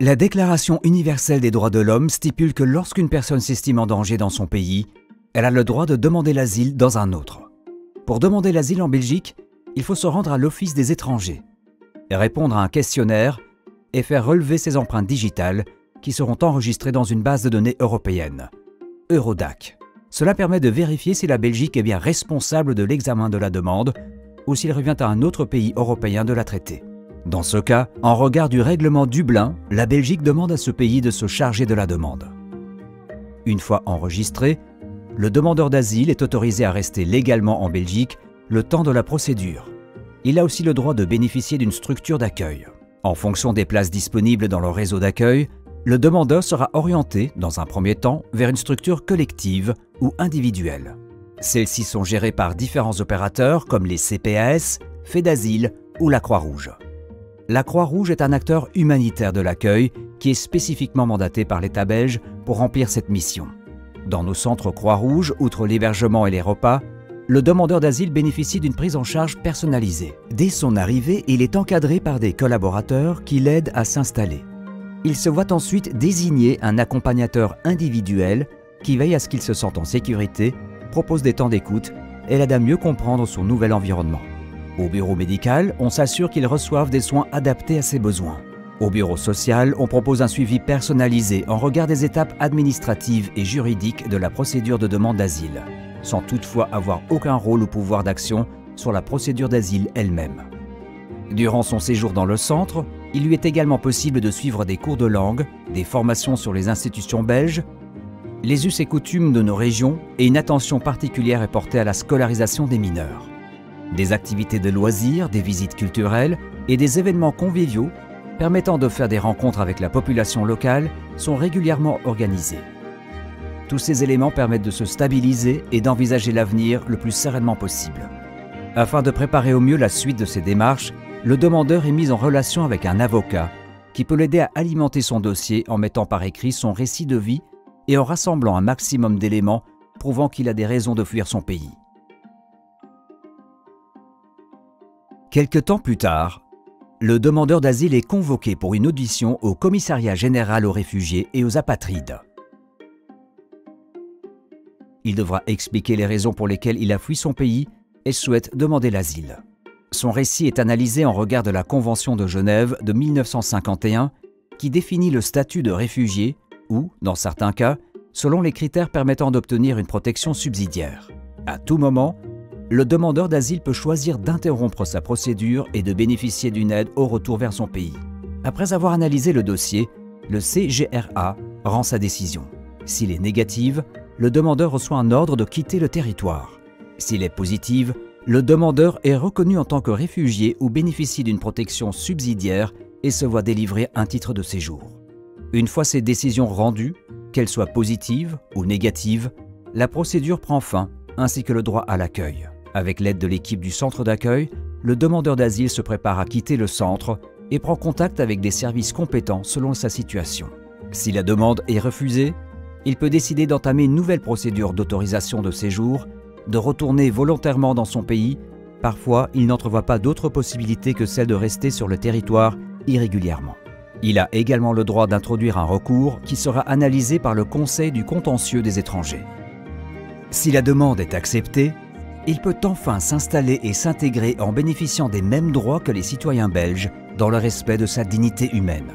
La Déclaration universelle des droits de l'homme stipule que lorsqu'une personne s'estime en danger dans son pays, elle a le droit de demander l'asile dans un autre. Pour demander l'asile en Belgique, il faut se rendre à l'Office des étrangers, répondre à un questionnaire et faire relever ses empreintes digitales qui seront enregistrées dans une base de données européenne, Eurodac. Cela permet de vérifier si la Belgique est bien responsable de l'examen de la demande ou s'il revient à un autre pays européen de la traiter. Dans ce cas, en regard du règlement Dublin, la Belgique demande à ce pays de se charger de la demande. Une fois enregistré, le demandeur d'asile est autorisé à rester légalement en Belgique le temps de la procédure. Il a aussi le droit de bénéficier d'une structure d'accueil. En fonction des places disponibles dans le réseau d'accueil, le demandeur sera orienté, dans un premier temps, vers une structure collective ou individuelle. Celles-ci sont gérées par différents opérateurs comme les CPAS, Faits-d'Asile ou la Croix-Rouge. La Croix-Rouge est un acteur humanitaire de l'accueil qui est spécifiquement mandaté par l'État belge pour remplir cette mission. Dans nos centres Croix-Rouge, outre l'hébergement et les repas, le demandeur d'asile bénéficie d'une prise en charge personnalisée. Dès son arrivée, il est encadré par des collaborateurs qui l'aident à s'installer. Il se voit ensuite désigner un accompagnateur individuel qui veille à ce qu'il se sente en sécurité, propose des temps d'écoute et l'aide à mieux comprendre son nouvel environnement. Au bureau médical, on s'assure qu'il reçoive des soins adaptés à ses besoins. Au bureau social, on propose un suivi personnalisé en regard des étapes administratives et juridiques de la procédure de demande d'asile, sans toutefois avoir aucun rôle ou pouvoir d'action sur la procédure d'asile elle-même. Durant son séjour dans le centre, il lui est également possible de suivre des cours de langue, des formations sur les institutions belges, les us et coutumes de nos régions et une attention particulière est portée à la scolarisation des mineurs. Des activités de loisirs, des visites culturelles et des événements conviviaux permettant de faire des rencontres avec la population locale sont régulièrement organisés. Tous ces éléments permettent de se stabiliser et d'envisager l'avenir le plus sereinement possible. Afin de préparer au mieux la suite de ces démarches, le demandeur est mis en relation avec un avocat qui peut l'aider à alimenter son dossier en mettant par écrit son récit de vie et en rassemblant un maximum d'éléments prouvant qu'il a des raisons de fuir son pays. Quelque temps plus tard, le demandeur d'asile est convoqué pour une audition au Commissariat général aux réfugiés et aux apatrides. Il devra expliquer les raisons pour lesquelles il a fui son pays et souhaite demander l'asile. Son récit est analysé en regard de la Convention de Genève de 1951 qui définit le statut de réfugié ou, dans certains cas, selon les critères permettant d'obtenir une protection subsidiaire. À tout moment, le demandeur d'asile peut choisir d'interrompre sa procédure et de bénéficier d'une aide au retour vers son pays. Après avoir analysé le dossier, le CGRA rend sa décision. S'il est négative, le demandeur reçoit un ordre de quitter le territoire. S'il est positive, le demandeur est reconnu en tant que réfugié ou bénéficie d'une protection subsidiaire et se voit délivrer un titre de séjour. Une fois ces décisions rendues, qu'elles soient positives ou négatives, la procédure prend fin, ainsi que le droit à l'accueil. Avec l'aide de l'équipe du centre d'accueil, le demandeur d'asile se prépare à quitter le centre et prend contact avec des services compétents selon sa situation. Si la demande est refusée, il peut décider d'entamer une nouvelle procédure d'autorisation de séjour, de retourner volontairement dans son pays. Parfois, il n'entrevoit pas d'autre possibilité que celle de rester sur le territoire irrégulièrement. Il a également le droit d'introduire un recours qui sera analysé par le Conseil du contentieux des étrangers. Si la demande est acceptée, il peut enfin s'installer et s'intégrer en bénéficiant des mêmes droits que les citoyens belges dans le respect de sa dignité humaine.